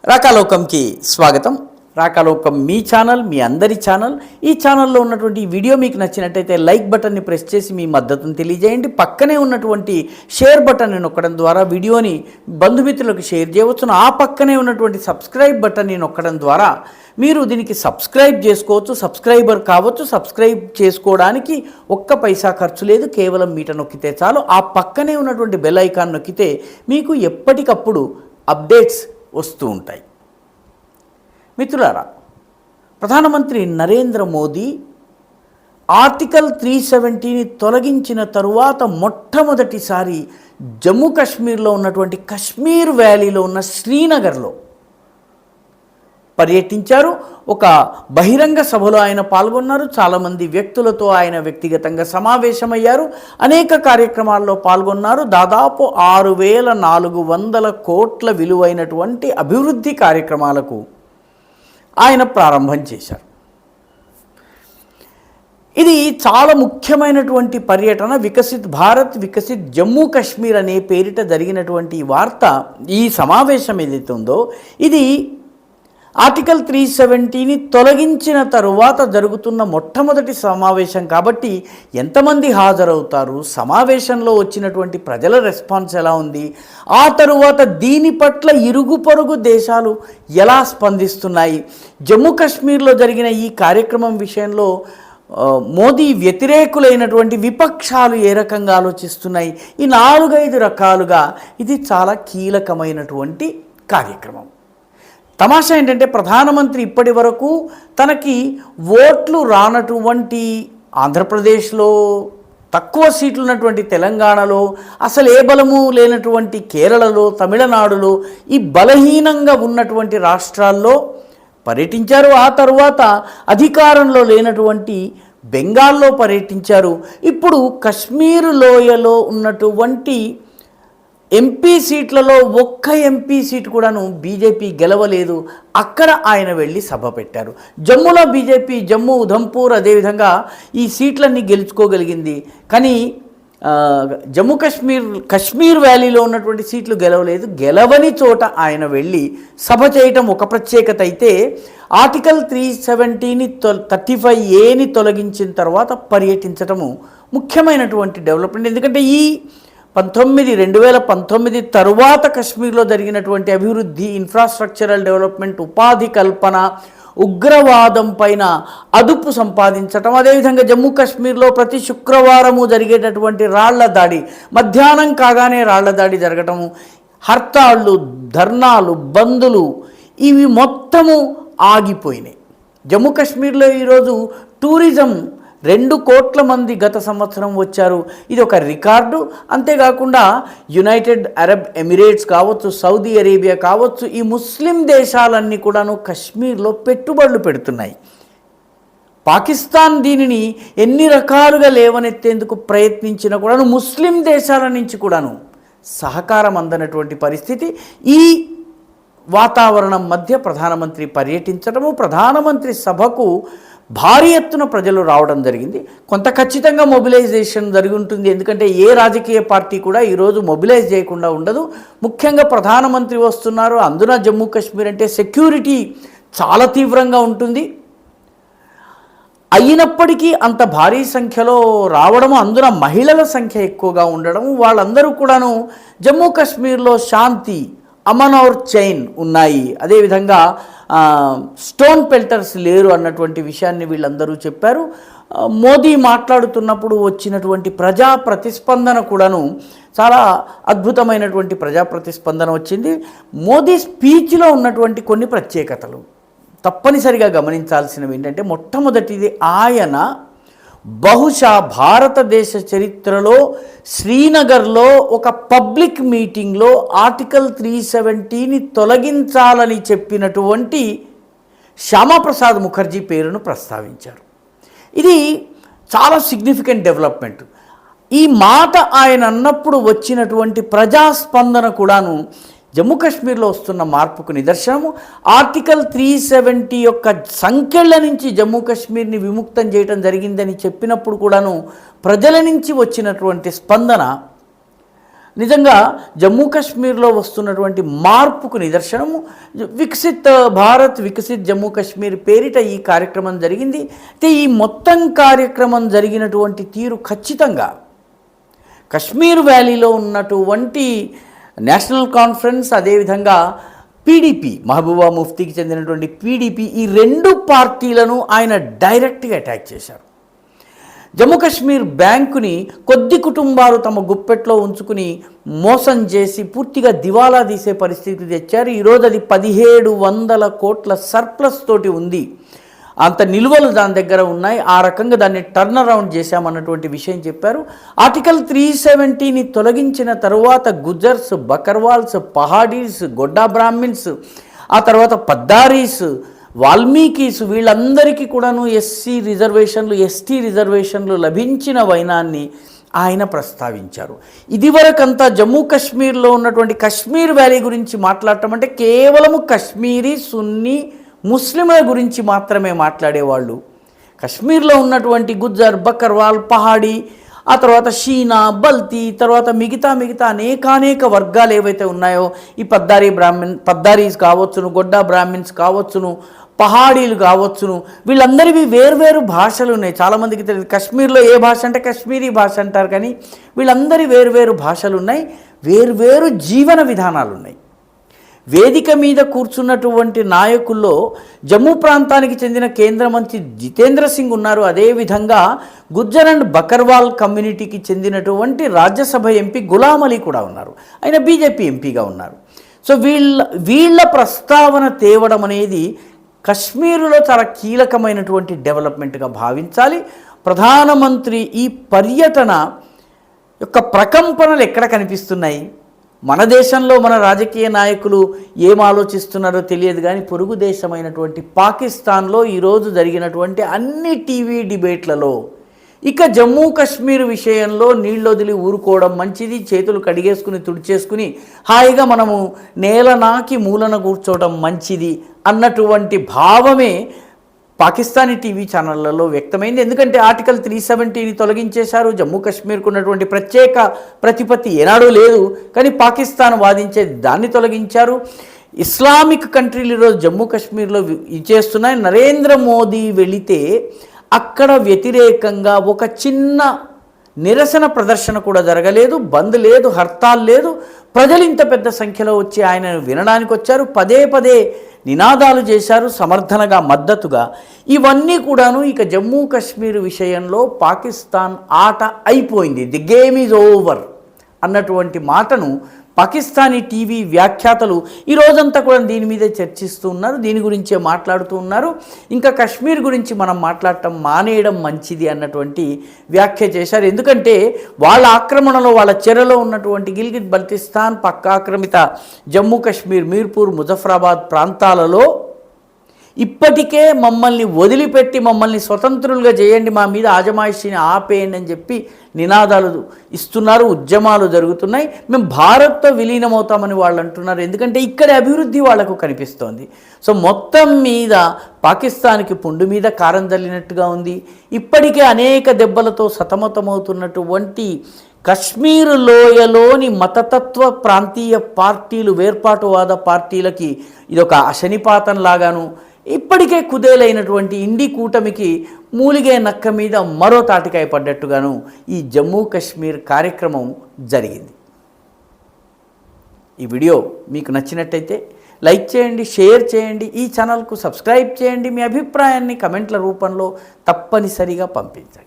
రాకాలోకంకి స్వాగతం. రాకాలోకం మీ ఛానల్, మీ అందరి ఛానల్. ఈ ఛానల్లో ఉన్నటువంటి వీడియో మీకు నచ్చినట్టయితే లైక్ బటన్ని ప్రెస్ చేసి మీ మద్దతును తెలియజేయండి. పక్కనే ఉన్నటువంటి షేర్ బటన్ని నొక్కడం ద్వారా వీడియోని బంధుమిత్రులకు షేర్ చేయవచ్చును. ఆ పక్కనే ఉన్నటువంటి సబ్స్క్రైబ్ బటన్ని నొక్కడం ద్వారా మీరు దీనికి సబ్స్క్రైబ్ చేసుకోవచ్చు, సబ్స్క్రైబర్ కావచ్చు. సబ్స్క్రైబ్ చేసుకోవడానికి ఒక్క పైసా ఖర్చు లేదు, కేవలం మీట నొక్కితే చాలు. ఆ పక్కనే ఉన్నటువంటి బెల్ ఐకాన్ నొక్కితే మీకు ఎప్పటికప్పుడు అప్డేట్స్ వస్తూ ఉంటాయి. మిత్రులారా, ప్రధానమంత్రి నరేంద్ర మోదీ ఆర్టికల్ 370ని తొలగించిన తరువాత మొట్టమొదటిసారి జమ్మూ కాశ్మీర్లో ఉన్నటువంటి కశ్మీర్ వ్యాలీలో ఉన్న శ్రీనగర్లో పర్యటించారు. ఒక బహిరంగ సభలో ఆయన పాల్గొన్నారు. చాలామంది వ్యక్తులతో ఆయన వ్యక్తిగతంగా సమావేశమయ్యారు. అనేక కార్యక్రమాల్లో పాల్గొన్నారు. దాదాపు 6,400 కోట్ల విలువైనటువంటి అభివృద్ధి కార్యక్రమాలకు ఆయన ప్రారంభం చేశారు. ఇది చాలా ముఖ్యమైనటువంటి పర్యటన. వికసిత్ భారత్, వికసిత్ జమ్మూ కాశ్మీర్ అనే పేరిట జరిగినటువంటి వార్త, ఈ సమావేశం ఏదైతే ఉందో ఇది ఆర్టికల్ 370ని తొలగించిన తరువాత జరుగుతున్న మొట్టమొదటి సమావేశం కాబట్టి ఎంతమంది హాజరవుతారు, సమావేశంలో వచ్చినటువంటి ప్రజల రెస్పాన్స్ ఎలా ఉంది, ఆ తరువాత దీని పట్ల ఇరుగు పొరుగు దేశాలు ఎలా స్పందిస్తున్నాయి, జమ్మూ కాశ్మీర్లో జరిగిన ఈ కార్యక్రమం విషయంలో మోదీ వ్యతిరేకులైనటువంటి విపక్షాలు ఏ రకంగా ఆలోచిస్తున్నాయి, ఈ 4-5 రకాలుగా ఇది చాలా కీలకమైనటువంటి కార్యక్రమం. తమాషా ఏంటంటే ప్రధానమంత్రి ఇప్పటి వరకు తనకి ఓట్లు రానటువంటి ఆంధ్రప్రదేశ్లో, తక్కువ సీట్లు ఉన్నటువంటి తెలంగాణలో, అసలు ఏ బలము లేనటువంటి కేరళలో, తమిళనాడులో, ఈ బలహీనంగా ఉన్నటువంటి రాష్ట్రాల్లో పర్యటించారు. ఆ తరువాత అధికారంలో లేనటువంటి బెంగాల్లో పర్యటించారు. ఇప్పుడు కశ్మీర్ లోయలో ఉన్నటువంటి ఎంపీ సీట్లలో ఒక్క ఎంపీ సీటు కూడాను బీజేపీ గెలవలేదు. అక్కడ ఆయన వెళ్ళి సభ పెట్టారు. జమ్మూలో బీజేపీ జమ్మూ, ఉధంపూర్ అదేవిధంగా ఈ సీట్లన్నీ గెలుచుకోగలిగింది. కానీ జమ్మూ కశ్మీర్ వ్యాలీలో ఉన్నటువంటి సీట్లు గెలవలేదు. గెలవని చోట ఆయన వెళ్ళి సభ చేయటం ఒక ప్రత్యేకత అయితే, ఆర్టికల్ 370ని 35Aని తొలగించిన తర్వాత పర్యటించటము ముఖ్యమైనటువంటి డెవలప్మెంట్. ఎందుకంటే ఈ 2019 తరువాత కశ్మీర్లో జరిగినటువంటి అభివృద్ధి, ఇన్ఫ్రాస్ట్రక్చరల్ డెవలప్మెంట్, ఉపాధి కల్పన, ఉగ్రవాదం పైన అదుపు సంపాదించటం, అదేవిధంగా జమ్మూ కాశ్మీర్లో ప్రతి శుక్రవారము జరిగేటటువంటి రాళ్ల దాడి, మధ్యాహ్నం కాగానే రాళ్ల దాడి జరగటము, హర్తాళ్ళు, ధర్నాలు, బందులు, ఇవి మొత్తము ఆగిపోయినాయి. జమ్మూ కాశ్మీర్లో ఈరోజు టూరిజం 2 కోట్ల మంది గత సంవత్సరం వచ్చారు. ఇది ఒక రికార్డు. అంతేకాకుండా యునైటెడ్ అరబ్ ఎమిరేట్స్ కావచ్చు, సౌదీ అరేబియా కావచ్చు, ఈ ముస్లిం దేశాలన్నీ కూడాను కశ్మీర్లో పెట్టుబడులు పెడుతున్నాయి. పాకిస్తాన్ దీనిని ఎన్ని రకాలుగా లేవనెత్తేందుకు ప్రయత్నించినా కూడాను ముస్లిం దేశాల నుంచి కూడాను సహకారం అందనటువంటి పరిస్థితి. ఈ వాతావరణం మధ్య ప్రధానమంత్రి పర్యటించడము, ప్రధానమంత్రి సభకు భారీ ఎత్తున ప్రజలు రావడం జరిగింది. కొంత ఖచ్చితంగా మొబిలైజేషన్ జరిగి ఉంటుంది. ఎందుకంటే ఏ రాజకీయ పార్టీ కూడా ఈరోజు మొబిలైజ్ చేయకుండా ఉండదు. ముఖ్యంగా ప్రధానమంత్రి వస్తున్నారు, అందున జమ్మూ కాశ్మీర్ అంటే సెక్యూరిటీ చాలా తీవ్రంగా ఉంటుంది. అయినప్పటికీ అంత భారీ సంఖ్యలో రావడము, అందున మహిళల సంఖ్య ఎక్కువగా ఉండడం, వాళ్ళందరూ కూడాను జమ్మూ కాశ్మీర్లో శాంతి, అమన్ ఔర్ చైన్ ఉన్నాయి, అదేవిధంగా స్టోన్ పెల్టర్స్ లేరు అన్నటువంటి విషయాన్ని వీళ్ళందరూ చెప్పారు. మోదీ మాట్లాడుతున్నప్పుడు వచ్చినటువంటి ప్రజా ప్రతిస్పందన కూడాను చాలా అద్భుతమైనటువంటి ప్రజా ప్రతిస్పందన వచ్చింది. మోదీ స్పీచ్లో ఉన్నటువంటి కొన్ని ప్రత్యేకతలు తప్పనిసరిగా గమనించాల్సినవి ఏంటంటే, మొట్టమొదటిది ఆయన బహుశా భారతదేశ చరిత్రలో శ్రీనగర్లో ఒక పబ్లిక్ మీటింగ్లో ఆర్టికల్ 370ని తొలగించాలని చెప్పినటువంటి శ్యామాప్రసాద్ ముఖర్జీ పేరును ప్రస్తావించారు. ఇది చాలా సిగ్నిఫికెంట్ డెవలప్మెంట్. ఈ మాట ఆయన అన్నప్పుడు వచ్చినటువంటి ప్రజాస్పందన కూడాను జమ్మూ కాశ్మీర్లో వస్తున్న మార్పుకు నిదర్శనము. ఆర్టికల్ 370 యొక్క సంఖ్యల నుంచి జమ్మూ కాశ్మీర్ని విముక్తం చేయడం జరిగిందని చెప్పినప్పుడు కూడాను ప్రజల నుంచి వచ్చినటువంటి స్పందన నిజంగా జమ్మూ కాశ్మీర్లో వస్తున్నటువంటి మార్పుకు నిదర్శనము వికసిత్ భారత్ వికసిత్ జమ్మూ కాశ్మీర్ పేరిట ఈ కార్యక్రమం జరిగింది. అయితే ఈ మొత్తం కార్యక్రమం జరిగినటువంటి తీరు ఖచ్చితంగా కశ్మీర్ వ్యాలీలో ఉన్నటువంటి నేషనల్ కాన్ఫరెన్స్, అదేవిధంగా పీడీపీ, మహబూబా ముఫ్తీకి చెందినటువంటి పీడీపీ, ఈ రెండు పార్టీలను ఆయన డైరెక్ట్గా అటాక్ చేశారు. జమ్మూ కాశ్మీర్ బ్యాంకుని కొద్ది కుటుంబాలు తమ గుప్పెట్లో ఉంచుకుని మోసం చేసి పూర్తిగా దివాలా తీసే పరిస్థితి తెచ్చారు. ఈరోజు అది 1700 కోట్ల సర్ప్లస్ తోటి ఉంది. అంత నిల్వలు దాని దగ్గర ఉన్నాయి. ఆ రకంగా దాన్ని టర్న్ అరౌండ్ చేశామన్నటువంటి విషయం చెప్పారు. ఆర్టికల్ 370ని తొలగించిన తరువాత గుజర్స్, బకర్వాల్స్, పహాడీస్, గొడ్డా బ్రాహ్మిన్స్, ఆ తర్వాత పద్దారీస్, వాల్మీకీస్, వీళ్ళందరికీ కూడాను ఎస్సీ రిజర్వేషన్లు, ఎస్టీ రిజర్వేషన్లు లభించిన వైనాన్ని ఆయన ప్రస్తావించారు. ఇదివరకంతా జమ్మూ కాశ్మీర్లో ఉన్నటువంటి కశ్మీర్ వ్యాలీ గురించి మాట్లాడటం అంటే కేవలము కశ్మీరీ, సున్నీ, ముస్లింల గురించి మాత్రమే మాట్లాడేవాళ్ళు. కశ్మీర్లో ఉన్నటువంటి గుజ్జర్, బకర్వాల్, పహాడీ, ఆ తర్వాత షీనా, బల్తీ, తర్వాత మిగతా అనేక వర్గాలు ఏవైతే ఉన్నాయో, ఈ పద్దారీస్ కావచ్చును, గొడ్డా బ్రాహ్మిన్స్ కావచ్చును, పహాడీలు కావచ్చును, వీళ్ళందరివి వేర్వేరు భాషలు ఉన్నాయి. చాలామందికి తెలియదు కశ్మీర్లో ఏ భాష అంటే కశ్మీరీ భాష అంటారు, కానీ వీళ్ళందరి వేర్వేరు భాషలు ఉన్నాయి, వేర్వేరు జీవన విధానాలు ఉన్నాయి. వేదిక మీద కూర్చున్నటువంటి నాయకుల్లో జమ్మూ ప్రాంతానికి చెందిన కేంద్ర మంత్రి జితేంద్ర సింగ్ ఉన్నారు. అదేవిధంగా గుజ్జర్ అండ్ బకర్వాల్ కమ్యూనిటీకి చెందినటువంటి రాజ్యసభ ఎంపీ గులాం అలీ కూడా ఉన్నారు. ఆయన బీజేపీ ఎంపీగా ఉన్నారు. సో వీళ్ళ ప్రస్తావన తేవడం అనేది కశ్మీరులో చాలా కీలకమైనటువంటి డెవలప్మెంట్గా భావించాలి. ప్రధానమంత్రి ఈ పర్యటన యొక్క ప్రకంపనలు ఎక్కడ కనిపిస్తున్నాయి? మన దేశంలో మన రాజకీయ నాయకులు ఏం ఆలోచిస్తున్నారో తెలియదు, కానీ పొరుగు దేశమైనటువంటి పాకిస్తాన్లో ఈరోజు జరిగినటువంటి అన్ని టీవీ డిబేట్లలో ఇక జమ్మూ కాశ్మీర్ విషయంలో నీళ్ళు వదిలి ఊరుకోవడం మంచిది, చేతులు కడిగేసుకుని తుడిచేసుకుని హాయిగా మనము నేల నాకి మూలన కూర్చోవడం మంచిది అన్నటువంటి భావమే పాకిస్తానీ టీవీ ఛానళ్లలో వ్యక్తమైంది. ఎందుకంటే ఆర్టికల్ 370ని తొలగించేశారు. జమ్మూ కాశ్మీర్కు ఉన్నటువంటి ప్రత్యేక ప్రతిపత్తి ఏనాడూ లేదు, కానీ పాకిస్తాన్ వాదించేది దాన్ని తొలగించారు. ఇస్లామిక్ కంట్రీలు ఈరోజు జమ్మూ కాశ్మీర్లో చేస్తున్నాయి. నరేంద్ర మోదీ వెళితే అక్కడ వ్యతిరేకంగా ఒక చిన్న నిరసన ప్రదర్శన కూడా జరగలేదు, బంద్ లేదు, హర్తాల్ లేదు. ప్రజలు ఇంత పెద్ద సంఖ్యలో వచ్చి ఆయనను వినడానికి వచ్చారు, పదే నినాదాలు చేశారు సమర్థనగా, మద్దతుగా. ఇవన్నీ కూడాను ఇక జమ్మూ కాశ్మీర్ విషయంలో పాకిస్తాన్ ఆట అయిపోయింది, ది గేమ్ ఈజ్ ఓవర్ అన్నటువంటి మాటను పాకిస్తానీ టీవీ వ్యాఖ్యాతలు ఈ రోజంతా కూడా దీని మీదే చర్చిస్తూ ఉన్నారు, దీని గురించే మాట్లాడుతూ ఉన్నారు. ఇంకా కశ్మీర్ గురించి మనం మాట్లాడటం మానేయడం మంచిది అన్నటువంటి వ్యాఖ్య చేశారు. ఎందుకంటే వాళ్ళ ఆక్రమణలో, వాళ్ళ చెరలో ఉన్నటువంటి గిల్గిట్ బల్టిస్తాన్, పక్క ఆక్రమిత జమ్మూ కాశ్మీర్, మీర్పూర్, ముజఫరాబాద్ ప్రాంతాలలో ఇప్పటికే మమ్మల్ని వదిలిపెట్టి మమ్మల్ని స్వతంత్రులుగా చేయండి, మా మీద ఆజమాయిషీని ఆపేయండి అని చెప్పి నినాదాలు ఇస్తున్నారు, ఉద్యమాలు జరుగుతున్నాయి. మేము భారత్తో విలీనమవుతామని వాళ్ళు అంటున్నారు. ఎందుకంటే ఇక్కడ అభివృద్ధి వాళ్లకు కనిపిస్తోంది. సో మొత్తం మీద పాకిస్తాన్కి పుండు మీద కారం జల్లినట్టుగా ఉంది. ఇప్పటికే అనేక దెబ్బలతో సతమతమవుతున్నటువంటి కశ్మీర్ లోయలోని మతతత్వ ప్రాంతీయ పార్టీలు, వేర్పాటువాద పార్టీలకి ఇదొక అశనిపాతం లాగాను, ఇప్పటికే కుదేలైనటువంటి ఇండి కూటమికి మూలిగే నక్క మీద మరో తాటికాయ పడ్డట్టుగాను ఈ జమ్మూ కాశ్మీర్ కార్యక్రమం జరిగింది. ఈ వీడియో మీకు నచ్చినట్టయితే లైక్ చేయండి, షేర్ చేయండి, ఈ ఛానల్కు సబ్స్క్రైబ్ చేయండి. మీ అభిప్రాయాన్ని కమెంట్ల రూపంలో తప్పనిసరిగా పంపించండి.